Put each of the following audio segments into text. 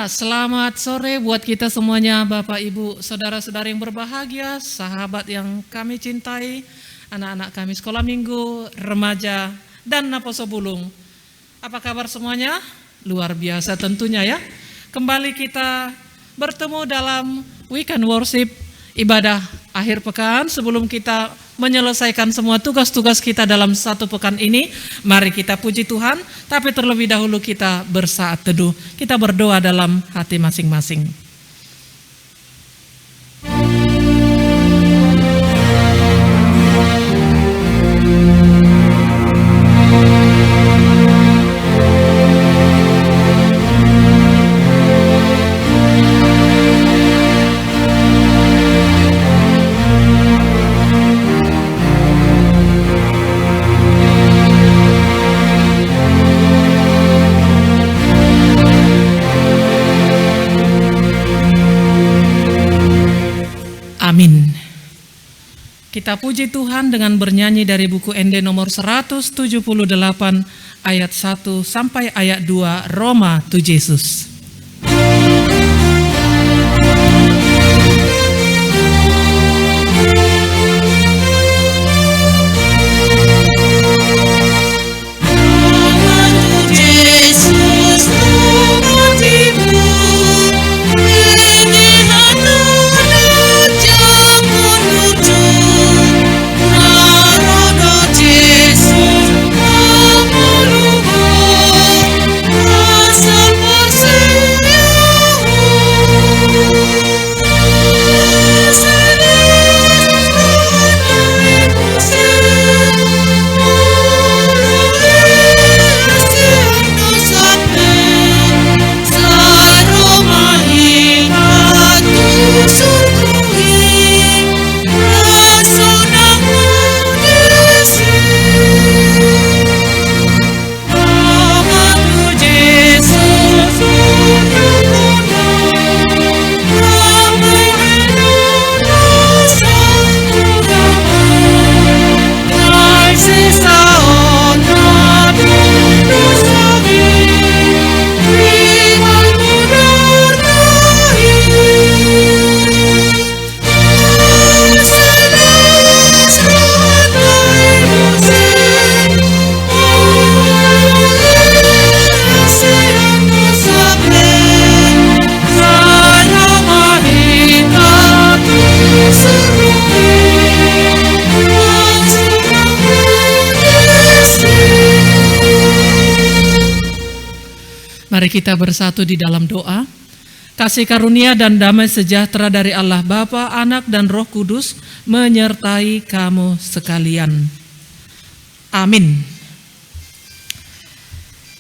Selamat sore buat kita semuanya, Bapak, Ibu, saudara-saudara yang berbahagia, sahabat yang kami cintai, anak-anak kami sekolah minggu, remaja, dan Naposo Bulung. Apa kabar semuanya? Luar biasa tentunya ya. Kembali kita bertemu dalam weekend worship, ibadah akhir pekan. Sebelum kita menyelesaikan semua tugas-tugas kita dalam satu pekan ini, mari kita puji Tuhan. Tapi terlebih dahulu kita bersaat teduh. Kita berdoa dalam hati masing-masing. Amin. Kita puji Tuhan dengan bernyanyi dari buku ND nomor 178 ayat 1 sampai ayat 2, Roma to Jesus. Mari kita bersatu di dalam doa. Kasih karunia dan damai sejahtera dari Allah Bapa, Anak, dan Roh Kudus menyertai kamu sekalian. Amin.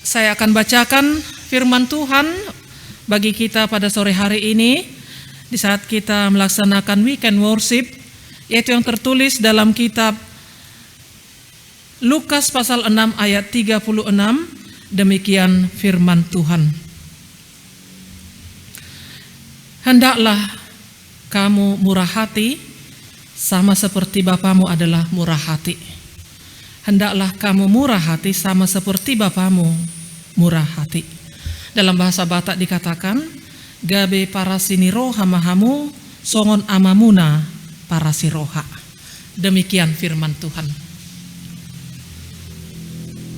Saya akan bacakan firman Tuhan bagi kita pada sore hari ini di saat kita melaksanakan weekend worship, yaitu yang tertulis dalam kitab Lukas pasal 6 ayat 36. Demikian firman Tuhan. Hendaklah kamu murah hati sama seperti Bapamu adalah murah hati. Hendaklah kamu murah hati sama seperti Bapamu murah hati. Dalam bahasa Batak dikatakan, gabe parasini roha mahamu songon amamuna parasiroha. Demikian firman Tuhan.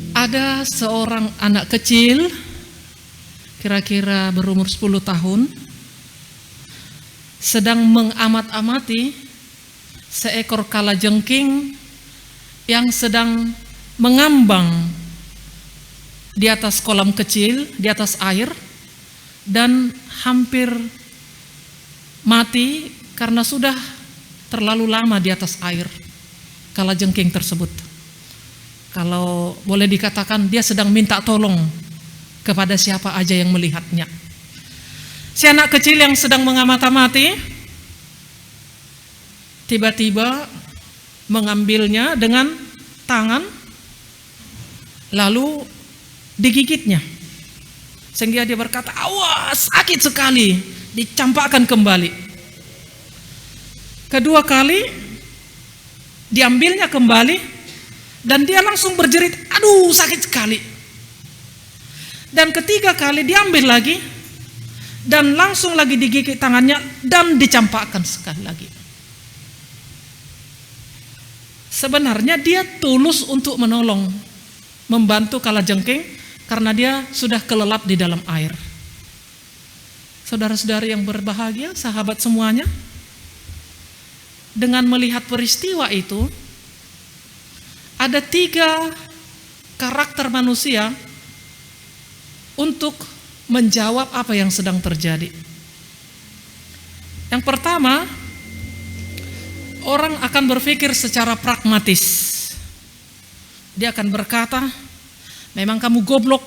Ada seorang anak kecil, kira-kira berumur 10 tahun, sedang mengamat-amati seekor kalajengking yang sedang mengambang di atas kolam kecil, di atas air, dan hampir mati karena sudah terlalu lama di atas air, kalajengking tersebut. Kalau boleh dikatakan dia sedang minta tolong kepada siapa aja yang melihatnya. Si anak kecil yang sedang mengamati tiba-tiba mengambilnya dengan tangan lalu digigitnya. Sehingga dia berkata, "Awas, sakit sekali." Dicampakkan kembali. Kedua kali diambilnya kembali. Dan dia langsung berjerit, "Aduh, sakit sekali." Dan ketiga kali diambil lagi, dan langsung lagi digigit tangannya dan dicampakkan sekali lagi. Sebenarnya dia tulus untuk menolong, membantu kalajengking karena dia sudah kelelap di dalam air. Saudara-saudari yang berbahagia, sahabat semuanya, dengan melihat peristiwa itu, ada 3 karakter manusia untuk menjawab apa yang sedang terjadi. Yang pertama, orang akan berpikir secara pragmatis. Dia akan berkata, memang kamu goblok,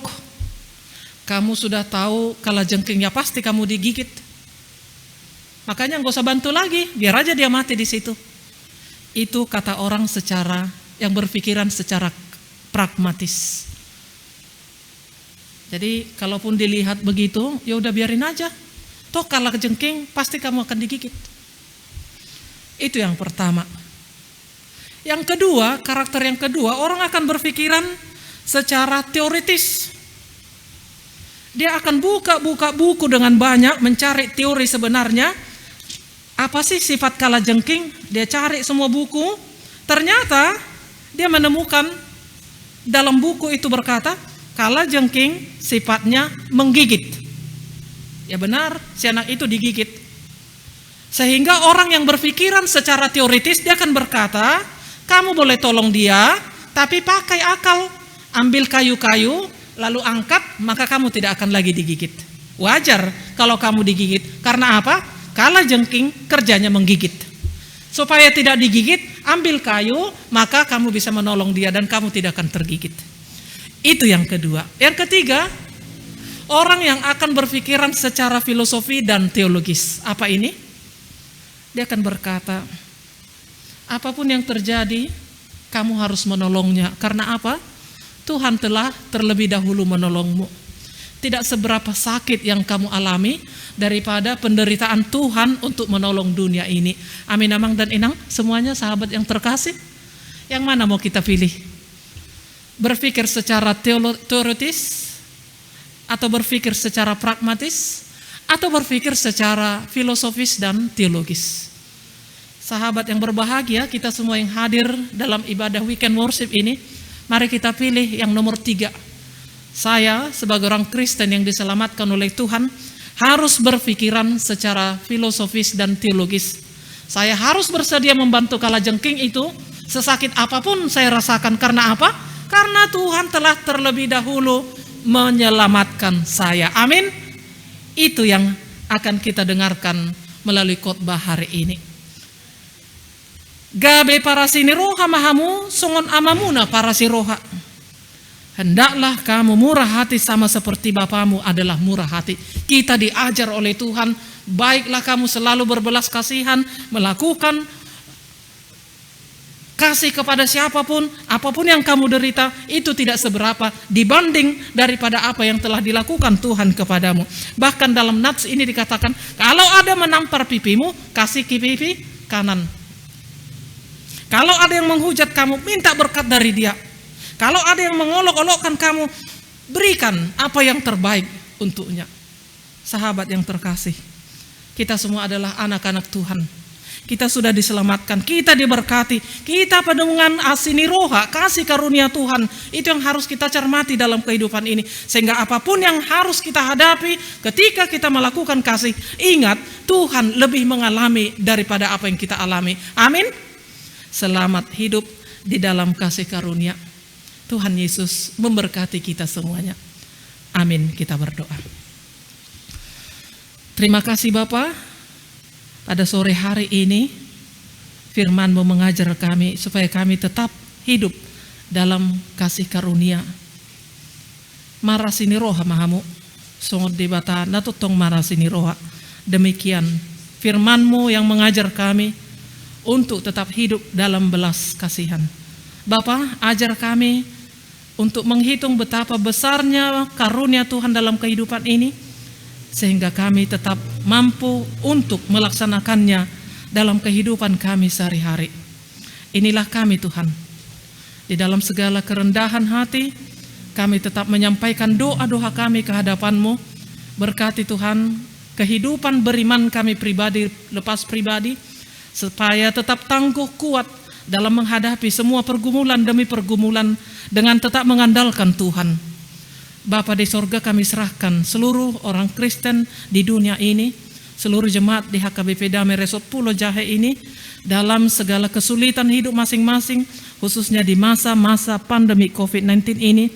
kamu sudah tahu kalajengkingnya pasti kamu digigit, makanya nggak usah bantu lagi, biar aja dia mati di situ. Itu kata orang yang berpikiran secara pragmatis. Jadi kalaupun dilihat begitu, ya udah biarin aja. Toh kalajengking pasti kamu akan digigit. Itu yang pertama. Yang kedua, karakter yang kedua, orang akan berpikiran secara teoritis. Dia akan buka buku dengan banyak, mencari teori sebenarnya. Apa sih sifat kalajengking? Dia cari semua buku. Ternyata dia menemukan dalam buku itu berkata, kalajengking sifatnya menggigit. Ya benar, si anak itu digigit. Sehingga orang yang berpikiran secara teoritis, dia akan berkata, kamu boleh tolong dia, tapi pakai akal. Ambil kayu-kayu, lalu angkat, maka kamu tidak akan lagi digigit. Wajar kalau kamu digigit. Karena apa? Kalajengking kerjanya menggigit. Supaya tidak digigit, ambil kayu, maka kamu bisa menolong dia dan kamu tidak akan tergigit. Itu yang kedua. Yang ketiga, orang yang akan berpikiran secara filosofi dan teologis. Apa ini? Dia akan berkata, apapun yang terjadi, kamu harus menolongnya. Karena apa? Tuhan telah terlebih dahulu menolongmu. Tidak seberapa sakit yang kamu alami daripada penderitaan Tuhan untuk menolong dunia ini. Amin, amang dan inang, semuanya sahabat yang terkasih. Yang mana mau kita pilih? Berpikir secara teoritis, atau berpikir secara pragmatis, atau berpikir secara filosofis dan teologis. Sahabat yang berbahagia, kita semua yang hadir dalam ibadah weekend worship ini, mari kita pilih yang nomor 3. Saya sebagai orang Kristen yang diselamatkan oleh Tuhan harus berpikiran secara filosofis dan teologis. Saya harus bersedia membantu kalajengking itu sesakit apapun saya rasakan. Karena apa? Karena Tuhan telah terlebih dahulu menyelamatkan saya. Amin. Itu yang akan kita dengarkan melalui khotbah hari ini. Gabe para siniroha mahamu songon amamuna para siroha. Hendaklah kamu murah hati sama seperti Bapamu adalah murah hati. Kita diajar oleh Tuhan, baiklah kamu selalu berbelas kasihan, melakukan kasih kepada siapapun, apapun yang kamu derita, itu tidak seberapa dibanding daripada apa yang telah dilakukan Tuhan kepadamu. Bahkan dalam nats ini dikatakan, kalau ada menampar pipimu, kasih pipi kanan. Kalau ada yang menghujat kamu, minta berkat dari dia. Kalau ada yang mengolok-olokkan kamu, berikan apa yang terbaik untuknya. Sahabat yang terkasih, kita semua adalah anak-anak Tuhan. Kita sudah diselamatkan, kita diberkati, kita dengan asiniroha, kasih karunia Tuhan. Itu yang harus kita cermati dalam kehidupan ini. Sehingga apapun yang harus kita hadapi ketika kita melakukan kasih, ingat Tuhan lebih mengalami daripada apa yang kita alami. Amin. Selamat hidup di dalam kasih karunia. Tuhan Yesus memberkati kita semuanya. Amin. Kita berdoa. Terima kasih Bapa. Pada sore hari ini firman-Mu mengajar kami supaya kami tetap hidup dalam kasih karunia. Marasini roha mahamu songot debata natutong marasini roha. Demikian firman-Mu yang mengajar kami untuk tetap hidup dalam belas kasihan. Bapa, ajar kami untuk menghitung betapa besarnya karunia Tuhan dalam kehidupan ini, sehingga kami tetap mampu untuk melaksanakannya dalam kehidupan kami sehari-hari. Inilah kami Tuhan. Di dalam segala kerendahan hati, kami tetap menyampaikan doa-doa kami ke hadapan-Mu. Berkati Tuhan kehidupan beriman kami pribadi lepas pribadi, supaya tetap tangguh kuat dalam menghadapi semua pergumulan demi pergumulan dengan tetap mengandalkan Tuhan. Bapa di sorga, kami serahkan seluruh orang Kristen di dunia ini, seluruh jemaat di HKBP Damai Resort Pulau Jahe ini, dalam segala kesulitan hidup masing-masing, khususnya di masa-masa pandemi COVID-19 ini.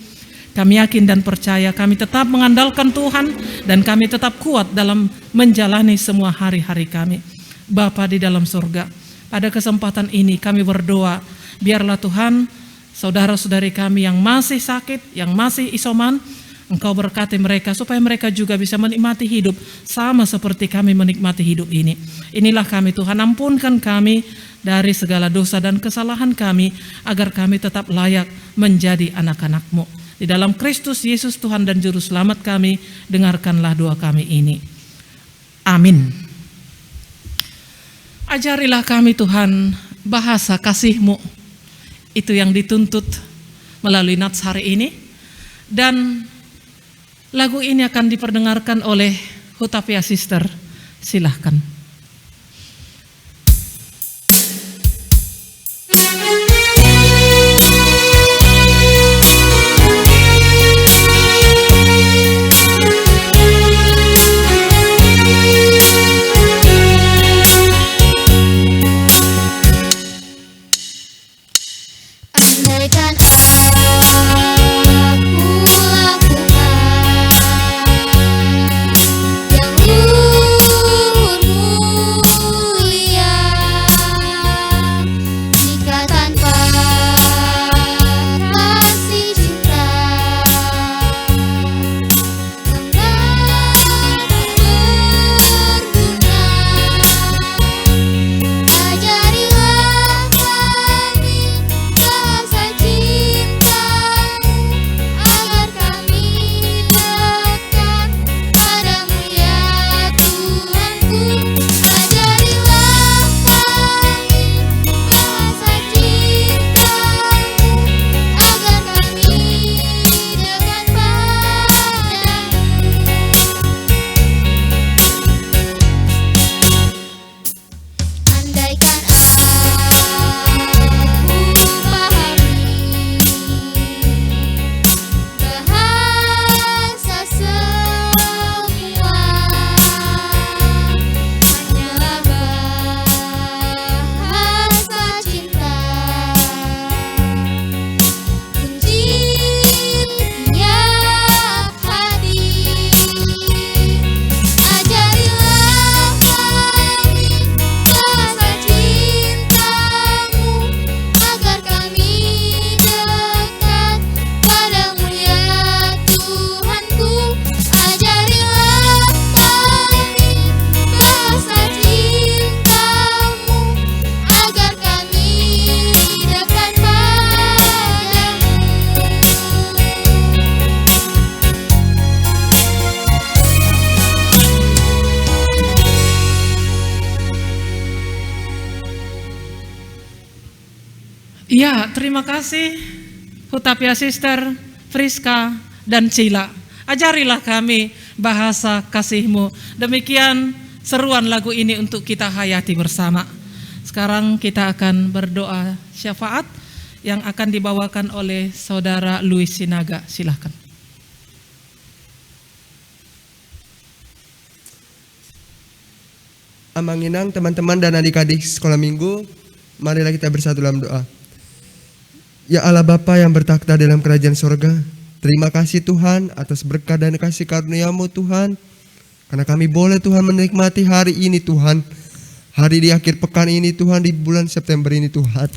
Kami yakin dan percaya kami tetap mengandalkan Tuhan dan kami tetap kuat dalam menjalani semua hari-hari kami. Bapa di dalam surga, pada kesempatan ini kami berdoa, biarlah Tuhan saudara-saudari kami yang masih sakit, yang masih isoman, Engkau berkati mereka supaya mereka juga bisa menikmati hidup sama seperti kami menikmati hidup ini. Inilah kami Tuhan, ampunkan kami dari segala dosa dan kesalahan kami, agar kami tetap layak menjadi anak-anak-Mu. Di dalam Kristus Yesus Tuhan dan Juru Selamat kami, dengarkanlah doa kami ini. Amin. Ajarilah kami Tuhan bahasa kasih-Mu, itu yang dituntut melalui nats hari ini. Dan lagu ini akan diperdengarkan oleh Hutapia Sister. Silahkan. Ya, terima kasih Hutapia Sister, Friska, dan Cila. Ajarilah kami bahasa kasih-Mu. Demikian seruan lagu ini untuk kita hayati bersama. Sekarang kita akan berdoa syafaat yang akan dibawakan oleh Saudara Louis Sinaga. Silahkan. Amanginang teman-teman dan adik-adik sekolah minggu, marilah kita bersatu dalam doa. Ya Allah Bapa yang bertakhta dalam kerajaan sorga, terima kasih Tuhan atas berkat dan kasih karunia-Mu Tuhan, karena kami boleh Tuhan menikmati hari ini Tuhan, hari di akhir pekan ini Tuhan, di bulan September ini Tuhan.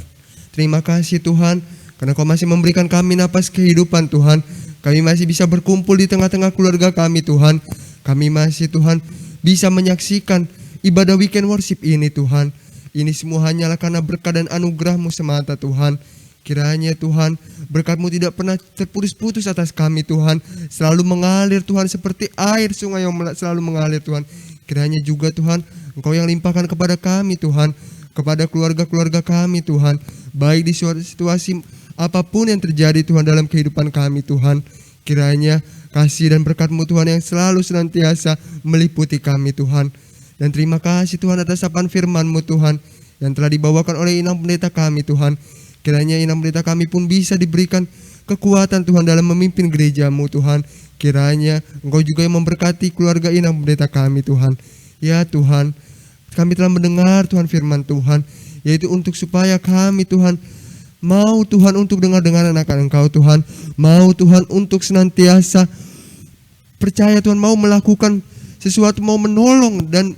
Terima kasih Tuhan, karena Kau masih memberikan kami napas kehidupan Tuhan. Kami masih bisa berkumpul di tengah-tengah keluarga kami Tuhan. Kami masih Tuhan bisa menyaksikan ibadah weekend worship ini Tuhan. Ini semua hanyalah karena berkat dan anugerah-Mu semata Tuhan. Kiranya Tuhan berkat-Mu tidak pernah terputus-putus atas kami Tuhan. Selalu mengalir Tuhan seperti air sungai yang selalu mengalir Tuhan. Kiranya juga Tuhan Engkau yang limpahkan kepada kami Tuhan, kepada keluarga-keluarga kami Tuhan. Baik di situasi apapun yang terjadi Tuhan dalam kehidupan kami Tuhan. Kiranya kasih dan berkat-Mu Tuhan yang selalu senantiasa meliputi kami Tuhan. Dan terima kasih Tuhan atas sapaan firman-Mu Tuhan yang telah dibawakan oleh inang pendeta kami Tuhan. Kiranya inang pendeta kami pun bisa diberikan kekuatan Tuhan dalam memimpin gereja-Mu Tuhan. Kiranya Engkau juga yang memberkati keluarga inang pendeta kami Tuhan. Ya Tuhan, kami telah mendengar Tuhan firman Tuhan, yaitu untuk supaya kami Tuhan mau Tuhan untuk dengar-dengar anak-anak Engkau Tuhan. Mau Tuhan untuk senantiasa percaya Tuhan, mau melakukan sesuatu, mau menolong dan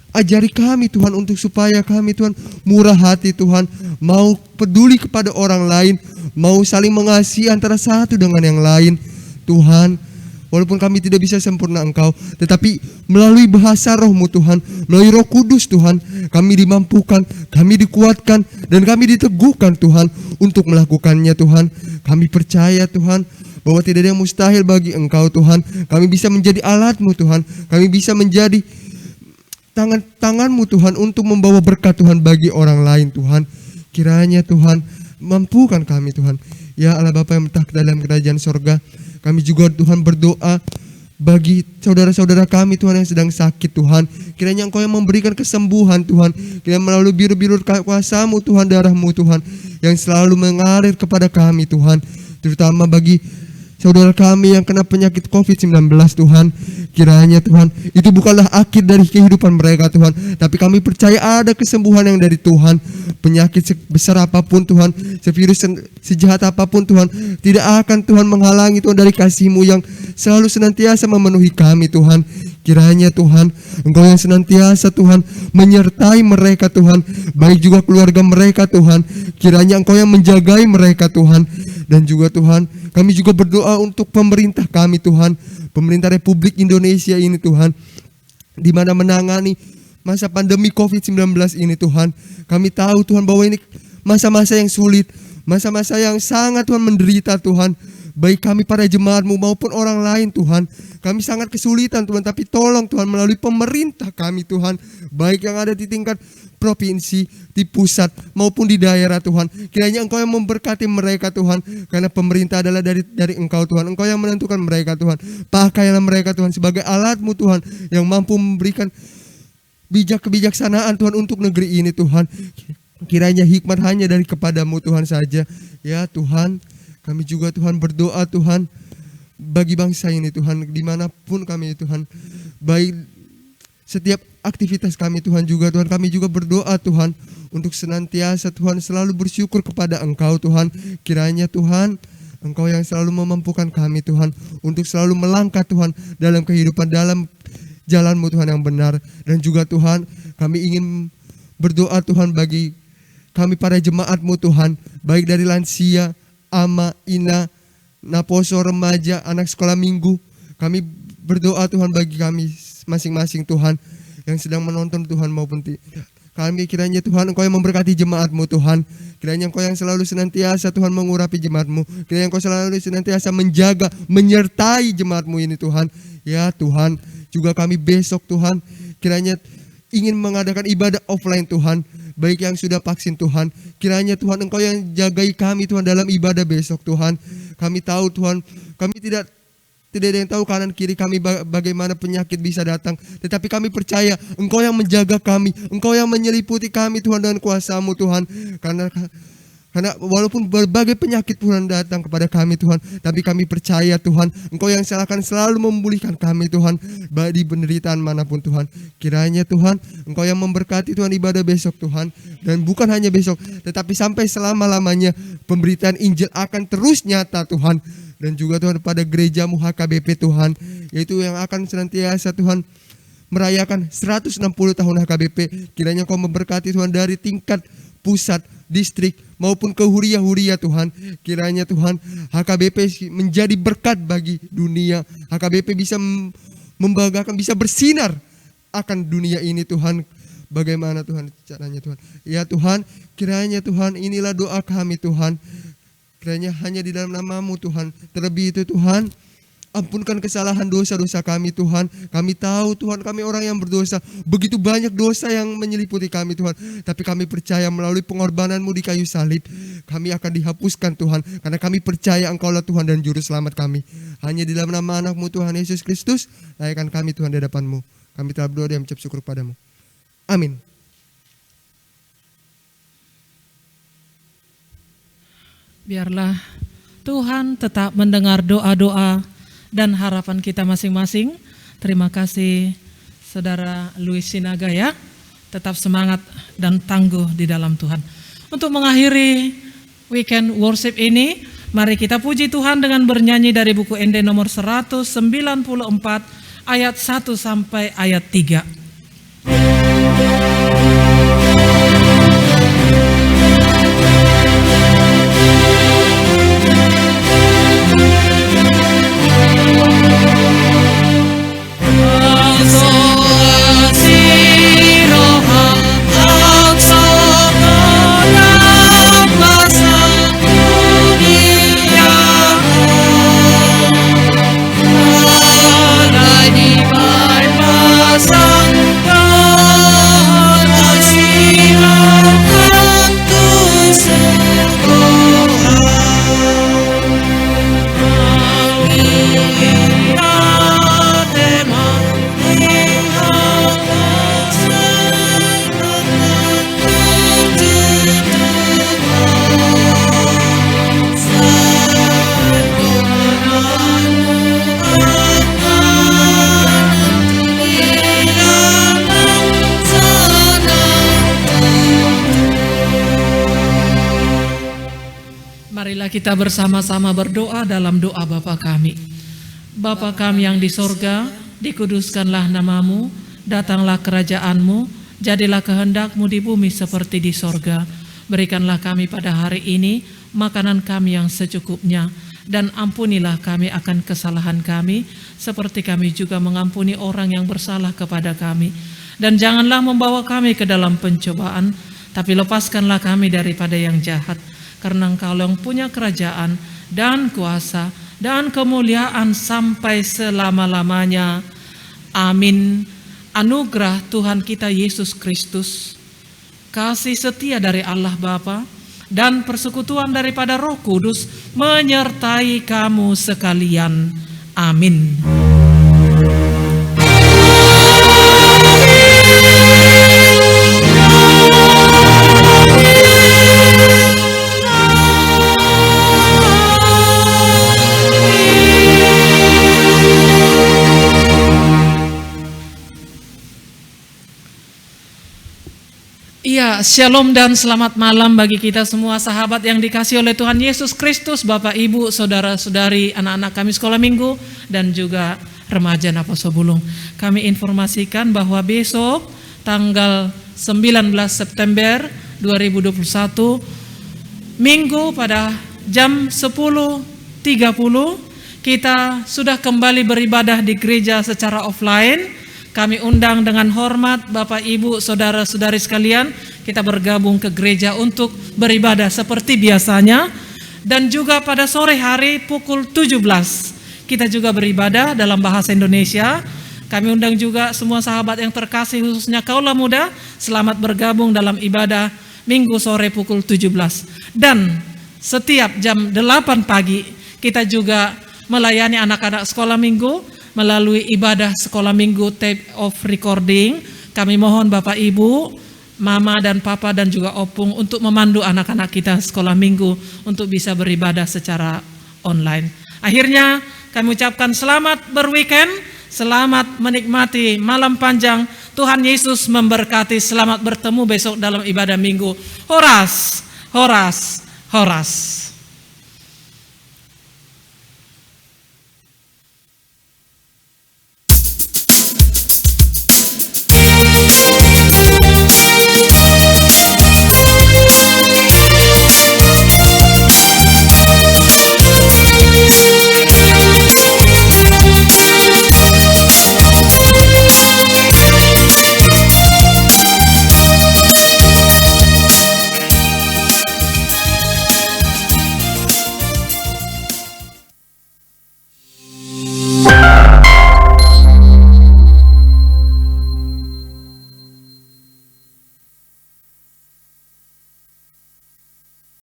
ajari kami Tuhan untuk supaya kami Tuhan murah hati Tuhan, mau peduli kepada orang lain, mau saling mengasihi antara satu dengan yang lain Tuhan. Walaupun kami tidak bisa sempurna Engkau, tetapi melalui bahasa Roh-Mu Tuhan, melalui Roh Kudus Tuhan, kami dimampukan, kami dikuatkan, dan kami diteguhkan Tuhan untuk melakukannya Tuhan. Kami percaya Tuhan bahwa tidak ada yang mustahil bagi Engkau Tuhan. Kami bisa menjadi alat-Mu Tuhan, kami bisa menjadi tangan-Mu Tuhan untuk membawa berkat Tuhan bagi orang lain Tuhan. Kiranya Tuhan mampukan kami Tuhan. Ya Allah Bapa yang bertahta dalam kerajaan sorga, kami juga Tuhan berdoa bagi saudara-saudara kami Tuhan yang sedang sakit Tuhan. Kiranya Engkau yang memberikan kesembuhan Tuhan. Kiranya melalui biru-biru kuasa-Mu Tuhan, darah-Mu Tuhan yang selalu mengalir kepada kami Tuhan. Terutama bagi saudara kami yang kena penyakit COVID-19 Tuhan. Kiranya Tuhan itu bukanlah akhir dari kehidupan mereka Tuhan, tapi kami percaya ada kesembuhan yang dari Tuhan. Penyakit sebesar apapun Tuhan, sevirus sejahat apapun Tuhan, tidak akan Tuhan menghalangi Tuhan dari kasih-Mu yang selalu senantiasa memenuhi kami Tuhan. Kiranya Tuhan Engkau yang senantiasa Tuhan menyertai mereka Tuhan, baik juga keluarga mereka Tuhan. Kiranya Engkau yang menjagai mereka Tuhan. Dan juga Tuhan, kami juga berdoa untuk pemerintah kami Tuhan, pemerintah Republik Indonesia ini Tuhan, di mana menangani masa pandemi COVID-19 ini Tuhan. Kami tahu Tuhan bahwa ini masa-masa yang sulit, masa-masa yang sangat Tuhan menderita Tuhan. Baik kami para jemaat-Mu maupun orang lain Tuhan, kami sangat kesulitan Tuhan. Tapi tolong Tuhan melalui pemerintah kami Tuhan, baik yang ada di tingkat provinsi, di pusat maupun di daerah Tuhan. Kiranya Engkau yang memberkati mereka Tuhan, karena pemerintah adalah dari Engkau Tuhan. Engkau yang menentukan mereka Tuhan. Pakailah mereka Tuhan sebagai alat-Mu Tuhan, yang mampu memberikan kebijaksanaan Tuhan untuk negeri ini Tuhan. Kiranya hikmat hanya dari kepada-Mu Tuhan saja. Ya Tuhan, kami juga Tuhan berdoa Tuhan bagi bangsa ini Tuhan, dimanapun kami Tuhan, baik setiap aktivitas kami Tuhan juga Tuhan, kami juga berdoa Tuhan untuk senantiasa Tuhan selalu bersyukur kepada Engkau Tuhan. Kiranya Tuhan Engkau yang selalu memampukan kami Tuhan untuk selalu melangkah Tuhan dalam kehidupan, dalam jalan-Mu Tuhan yang benar. Dan juga Tuhan kami ingin berdoa Tuhan bagi kami para jemaat-Mu Tuhan, baik dari lansia, ama, ina, naposo, remaja, anak sekolah minggu. Kami berdoa Tuhan bagi kami masing-masing Tuhan yang sedang menonton Tuhan maupun kami. Kiranya Tuhan Engkau yang memberkati jemaat-Mu Tuhan. Kiranya Engkau yang selalu senantiasa Tuhan mengurapi jemaat-Mu. Kiranya Engkau selalu senantiasa menjaga, menyertai jemaat-Mu ini Tuhan. Ya Tuhan, juga kami besok Tuhan kiranya ingin mengadakan ibadah offline Tuhan, baik yang sudah vaksin Tuhan. Kiranya Tuhan Engkau yang jagai kami Tuhan dalam ibadah besok Tuhan. Kami tahu Tuhan, kami tidak ada yang tahu kanan kiri kami bagaimana penyakit bisa datang. Tetapi kami percaya Engkau yang menjaga kami, Engkau yang menyeliputi kami Tuhan dengan kuasa-Mu Tuhan. Karena walaupun berbagai penyakit Tuhan datang kepada kami Tuhan, tapi kami percaya Tuhan Engkau yang akan selalu memulihkan kami Tuhan, baik di penderitaan manapun Tuhan. Kiranya Tuhan Engkau yang memberkati Tuhan ibadah besok Tuhan. Dan bukan hanya besok, tetapi sampai selama-lamanya pemberitaan Injil akan terus nyata Tuhan. Dan juga Tuhan pada gereja-Mu HKBP Tuhan, yaitu yang akan senantiasa Tuhan merayakan 160 tahun HKBP. Kiranya Engkau memberkati Tuhan dari tingkat pusat, distrik maupun ke huria-huria Tuhan. Kiranya Tuhan HKBP menjadi berkat bagi dunia. HKBP bisa membanggakan, bisa bersinar akan dunia ini Tuhan. Bagaimana Tuhan caranya Tuhan? Ya Tuhan, kiranya Tuhan inilah doa kami Tuhan. Kiranya hanya di dalam nama-Mu Tuhan. Terlebih itu Tuhan, ampunkan kesalahan dosa-dosa kami Tuhan. Kami tahu Tuhan kami orang yang berdosa. Begitu banyak dosa yang menyeliputi kami Tuhan. Tapi kami percaya melalui pengorbanan-Mu di kayu salib, kami akan dihapuskan Tuhan, karena kami percaya Engkaulah Tuhan dan Juru Selamat kami. Hanya di dalam nama anak-Mu Tuhan Yesus Kristus, layakkan kami Tuhan di hadapan-Mu. Kami telah berdoa dan mengucap syukur padamu. Amin. Biarlah Tuhan tetap mendengar doa-doa dan harapan kita masing-masing. Terima kasih Saudara Luis Sinaga ya. Tetap semangat dan tangguh di dalam Tuhan. Untuk mengakhiri weekend worship ini, mari kita puji Tuhan dengan bernyanyi dari buku ND nomor 194 ayat 1 sampai ayat 3. Kita bersama-sama berdoa dalam doa Bapa kami. Bapa kami yang di sorga, dikuduskanlah namamu, datanglah kerajaan-Mu, jadilah kehendak-Mu di bumi seperti di sorga. Berikanlah kami pada hari ini makanan kami yang secukupnya, dan ampunilah kami akan kesalahan kami, seperti kami juga mengampuni orang yang bersalah kepada kami. Dan janganlah membawa kami ke dalam pencobaan, tapi lepaskanlah kami daripada yang jahat. Karena Engkau yang punya kerajaan dan kuasa dan kemuliaan sampai selama-lamanya. Amin. Anugerah Tuhan kita Yesus Kristus, kasih setia dari Allah Bapa, dan persekutuan daripada Roh Kudus menyertai kamu sekalian. Amin. Ya, shalom dan selamat malam bagi kita semua sahabat yang dikasihi oleh Tuhan Yesus Kristus, Bapak, Ibu, Saudara-saudari, anak-anak kami sekolah minggu, dan juga remaja Naposo Bulung. Kami informasikan bahwa besok tanggal 19 September 2021, Minggu pada jam 10.30, kita sudah kembali beribadah di gereja secara offline. Kami undang dengan hormat Bapak, Ibu, Saudara-saudari sekalian, kita bergabung ke gereja untuk beribadah seperti biasanya. Dan juga pada sore hari pukul 17, kita juga beribadah dalam bahasa Indonesia. Kami undang juga semua sahabat yang terkasih, khususnya kaula muda, selamat bergabung dalam ibadah Minggu sore pukul 17. Dan setiap jam 8 pagi, kita juga melayani anak-anak sekolah minggu melalui ibadah sekolah minggu tape of recording. Kami mohon Bapak, Ibu, Mama dan Papa dan juga Opung untuk memandu anak-anak kita sekolah minggu untuk bisa beribadah secara online. Akhirnya kami ucapkan selamat berweekend, selamat menikmati malam panjang. Tuhan Yesus memberkati. Selamat bertemu besok dalam ibadah minggu. Horas, horas, horas.